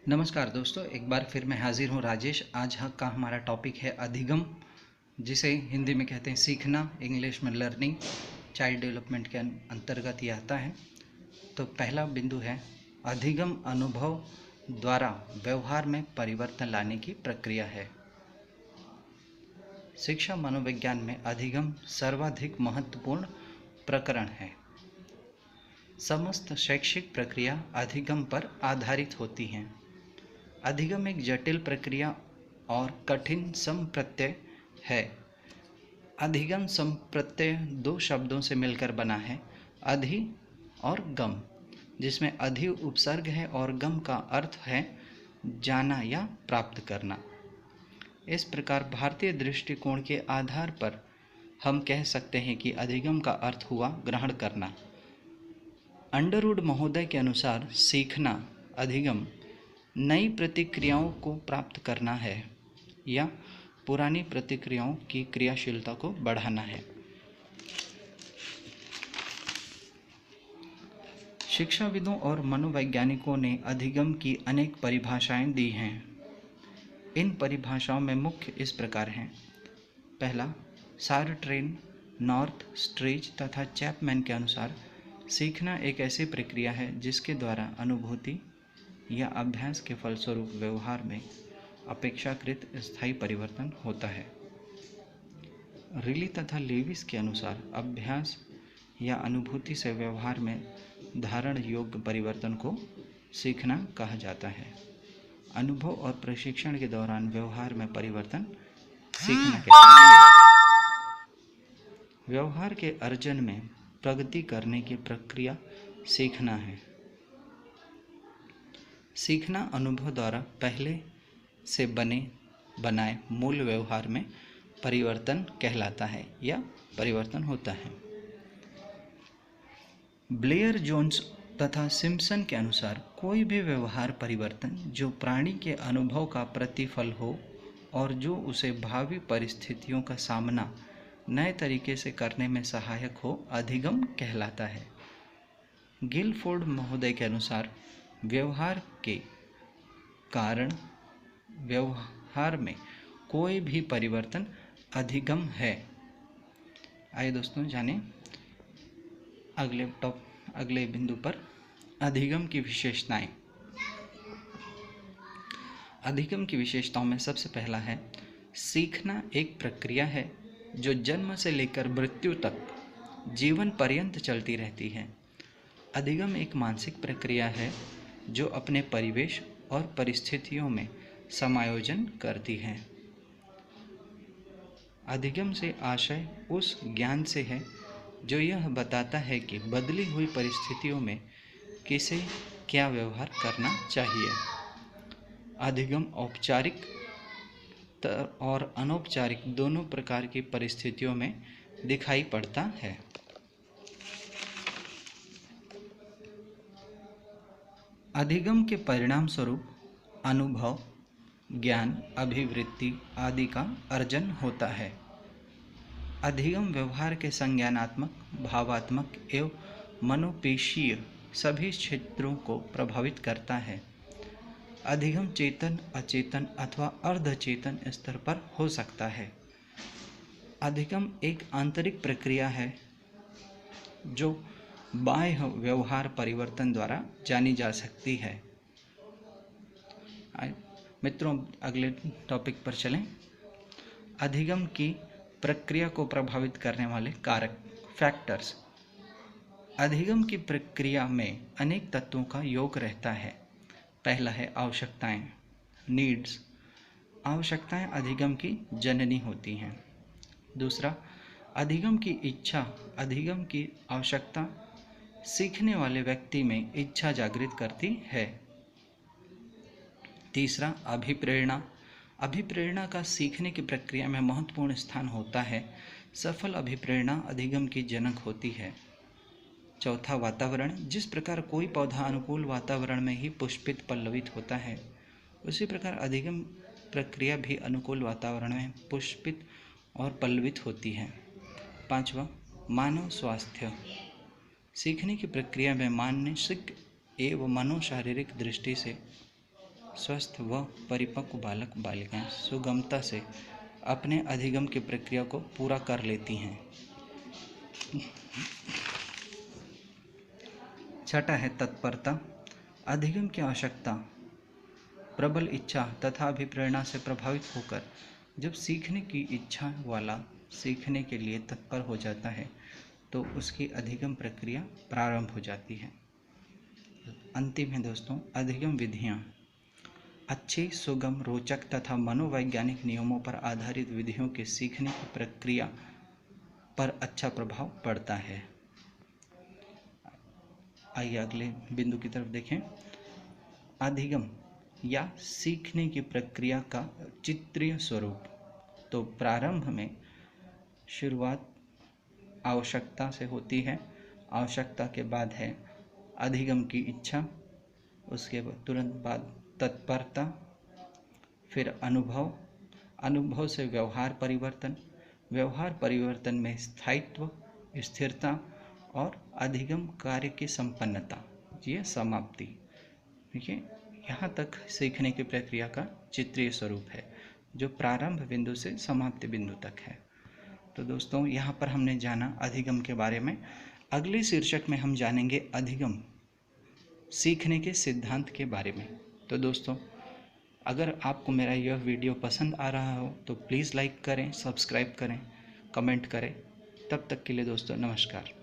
नमस्कार दोस्तों, एक बार फिर मैं हाजिर हूँ राजेश। आज का हमारा टॉपिक है अधिगम, जिसे हिंदी में कहते हैं सीखना, इंग्लिश में लर्निंग। चाइल्ड डेवलपमेंट के अंतर्गत ये आता है। तो पहला बिंदु है अधिगम अनुभव द्वारा व्यवहार में परिवर्तन लाने की प्रक्रिया है। शिक्षा मनोविज्ञान में अधिगम सर्वाधिक महत्वपूर्ण प्रकरण है। समस्त शैक्षिक प्रक्रिया अधिगम पर आधारित होती हैं। अधिगम एक जटिल प्रक्रिया और कठिन संप्रत्यय है। अधिगम संप्रत्यय दो शब्दों से मिलकर बना है, अधि और गम, जिसमें अधि उपसर्ग है और गम का अर्थ है जाना या प्राप्त करना। इस प्रकार भारतीय दृष्टिकोण के आधार पर हम कह सकते हैं कि अधिगम का अर्थ हुआ ग्रहण करना। अंडरवुड महोदय के अनुसार सीखना, अधिगम, नई प्रतिक्रियाओं को प्राप्त करना है या पुरानी प्रतिक्रियाओं की क्रियाशीलता को बढ़ाना है। शिक्षाविदों और मनोवैज्ञानिकों ने अधिगम की अनेक परिभाषाएं दी हैं। इन परिभाषाओं में मुख्य इस प्रकार हैं। पहला, सारट्रेन, नॉर्थ स्ट्रेज तथा चैपमैन के अनुसार सीखना एक ऐसी प्रक्रिया है जिसके द्वारा अनुभूति या अभ्यास के फलस्वरूप व्यवहार में अपेक्षाकृत स्थायी परिवर्तन होता है। रिली तथा लेविस के अनुसार अभ्यास या अनुभूति से व्यवहार में धारण योग्य परिवर्तन को सीखना कहा जाता है। अनुभव और प्रशिक्षण के दौरान व्यवहार में परिवर्तन सीखना कहलाता है। व्यवहार के अर्जन में प्रगति करने की प्रक्रिया सीखना है। सीखना अनुभव द्वारा पहले से बनाए मूल व्यवहार में परिवर्तन कहलाता है या परिवर्तन होता है। ब्लेयर जोन्स तथा सिम्पसन के अनुसार कोई भी व्यवहार परिवर्तन जो प्राणी के अनुभव का प्रतिफल हो और जो उसे भावी परिस्थितियों का सामना नए तरीके से करने में सहायक हो, अधिगम कहलाता है। गिलफोर्ड महोदय के अनुसार व्यवहार के कारण व्यवहार में कोई भी परिवर्तन अधिगम है। आइए दोस्तों जानें अगले बिंदु पर अधिगम की विशेषताएं। अधिगम की विशेषताओं में सबसे पहला है, सीखना एक प्रक्रिया है जो जन्म से लेकर मृत्यु तक जीवन पर्यंत चलती रहती है। अधिगम एक मानसिक प्रक्रिया है जो अपने परिवेश और परिस्थितियों में समायोजन करती है। अधिगम से आशय उस ज्ञान से है जो यह बताता है कि बदली हुई परिस्थितियों में किसे क्या व्यवहार करना चाहिए। अधिगम औपचारिक और अनौपचारिक दोनों प्रकार की परिस्थितियों में दिखाई पड़ता है। अधिगम के परिणाम स्वरूप अनुभव, ज्ञान, अभिवृत्ति आदि का अर्जन होता है। अधिगम व्यवहार के संज्ञानात्मक, भावात्मक एवं मनोपेशीय सभी क्षेत्रों को प्रभावित करता है। अधिगम चेतन, अचेतन अथवा अर्धचेतन स्तर पर हो सकता है। अधिगम एक आंतरिक प्रक्रिया है जो बाह्य व्यवहार परिवर्तन द्वारा जानी जा सकती है। मित्रों, अगले टॉपिक पर चलें। अधिगम की प्रक्रिया को प्रभावित करने वाले कारक, फैक्टर्स। अधिगम की प्रक्रिया में अनेक तत्वों का योग रहता है। पहला है आवश्यकताएं, नीड्स। आवश्यकताएं अधिगम की जननी होती हैं। दूसरा, अधिगम की इच्छा। अधिगम की आवश्यकता सीखने वाले व्यक्ति में इच्छा जागृत करती है। तीसरा, अभिप्रेरणा। अभिप्रेरणा का सीखने की प्रक्रिया में महत्वपूर्ण स्थान होता है। सफल अभिप्रेरणा अधिगम की जनक होती है। चौथा, वातावरण। जिस प्रकार कोई पौधा अनुकूल वातावरण में ही पुष्पित पल्लवित होता है, उसी प्रकार अधिगम प्रक्रिया भी अनुकूल वातावरण में पुष्पित और पल्लवित होती है। पांचवा, मानव स्वास्थ्य। सीखने की प्रक्रिया में मानसिक एवं मनोशारीरिक दृष्टि से स्वस्थ व परिपक्व बालक बालिकाएं सुगमता से अपने अधिगम की प्रक्रिया को पूरा कर लेती हैं। छठा है तत्परता। अधिगम की आवश्यकता प्रबल इच्छा तथा अभिप्रेरणा से प्रभावित होकर जब सीखने की इच्छा वाला सीखने के लिए तत्पर हो जाता है तो उसकी अधिगम प्रक्रिया प्रारंभ हो जाती है। अंतिम है दोस्तों अधिगम विधियाँ। अच्छी, सुगम, रोचक तथा मनोवैज्ञानिक नियमों पर आधारित विधियों के सीखने की प्रक्रिया पर अच्छा प्रभाव पड़ता है। आइए अगले बिंदु की तरफ देखें। अधिगम या सीखने की प्रक्रिया का चित्रीय स्वरूप। तो प्रारंभ में शुरुआत आवश्यकता से होती है, आवश्यकता के बाद है अधिगम की इच्छा, उसके तुरंत बाद तत्परता, फिर अनुभव, अनुभव से व्यवहार परिवर्तन, व्यवहार परिवर्तन में स्थायित्व, स्थिरता और अधिगम कार्य की संपन्नता, ये समाप्ति। ठीक है, यहाँ तक सीखने की प्रक्रिया का चित्रीय स्वरूप है जो प्रारंभ बिंदु से समाप्ति बिंदु तक है। तो दोस्तों यहाँ पर हमने जाना अधिगम के बारे में। अगले शीर्षक में हम जानेंगे अधिगम सीखने के सिद्धांत के बारे में। तो दोस्तों अगर आपको मेरा यह वीडियो पसंद आ रहा हो तो प्लीज़ लाइक करें, सब्सक्राइब करें, कमेंट करें। तब तक के लिए दोस्तों नमस्कार।